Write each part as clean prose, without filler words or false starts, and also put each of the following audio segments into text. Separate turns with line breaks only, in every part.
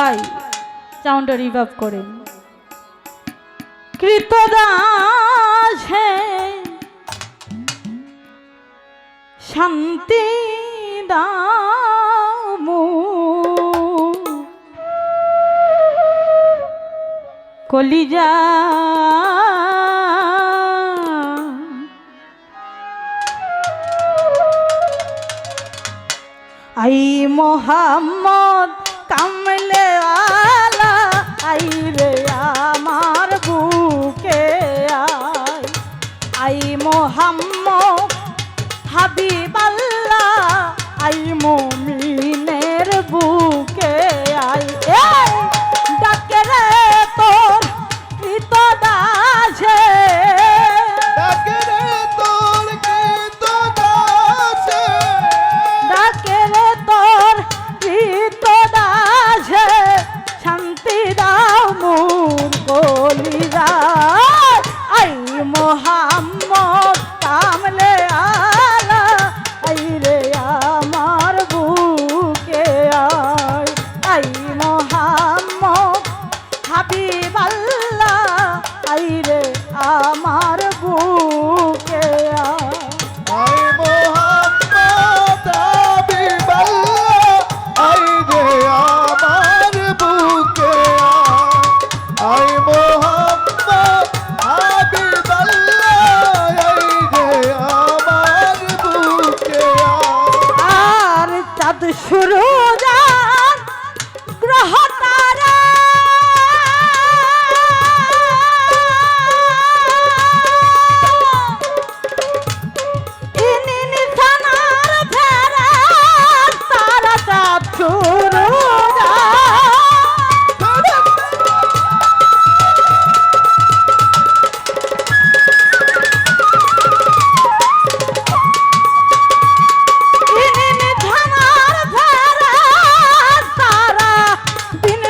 ভাই সাউন্ডটা রিভাব করেন। কৃতদাস হে শান্তি দাও কলিজা আই মোহাম্মদ কামলে আলা আই রে আমার বুকে I I Mohammad Habibullah I মুমিনের বুকে আই ডাকে রে তোর কৃতদাসে
ডাকে রে তোর কৃতদাসে
ডাকে রে তোর কৃতদাসে শান্তি দাও মোর কলিজা আই মোহাম্মদ কামলে আলা আই রে আমার বুকে I I Mohammad Habibullah I রে আমার বুকে I
I Mohammad Habibullah I রে আমার বুকে আই মোহাম্মদ হাবিবাল্লাহ আই রে আমার বুকে
আর চাঁদ শুরু যান গ্রহ তারা ইনি নিশানার ফেরা তারা চাঁদ শুরু ইনি নিশানার ফেরা তারা দিন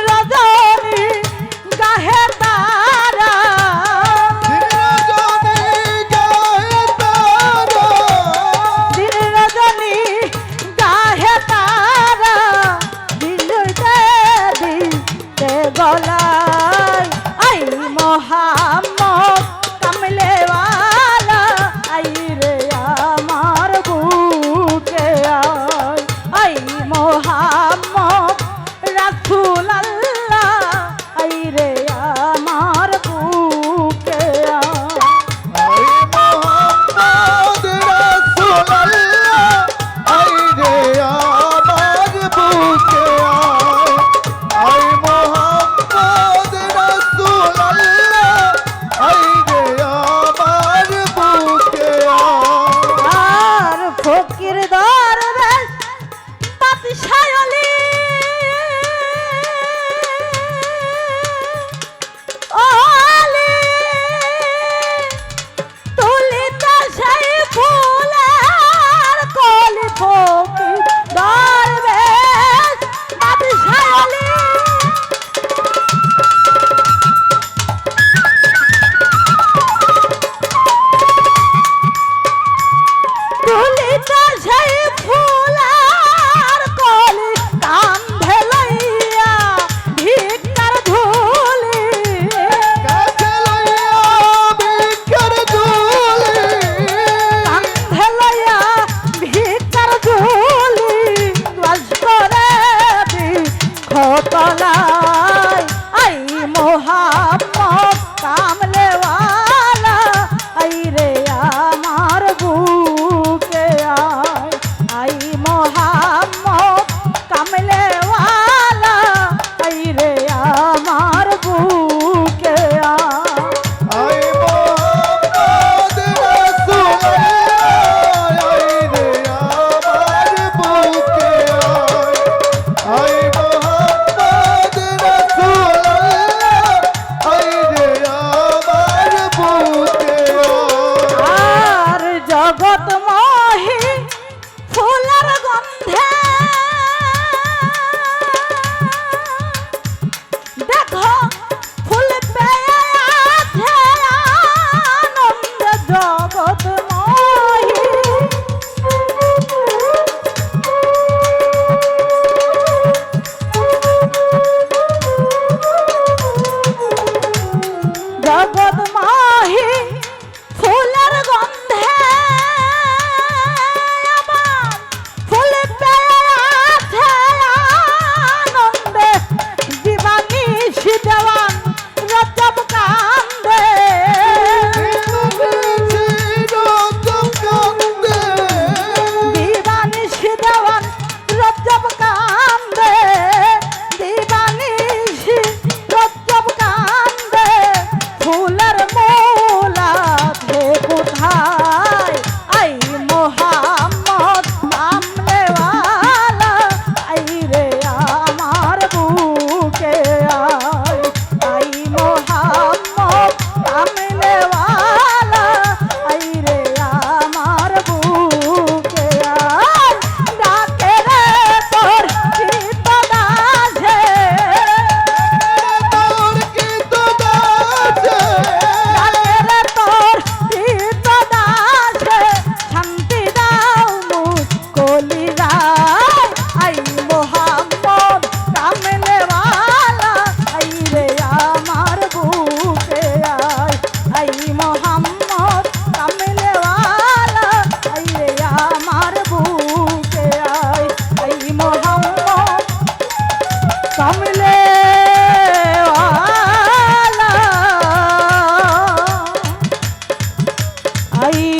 আই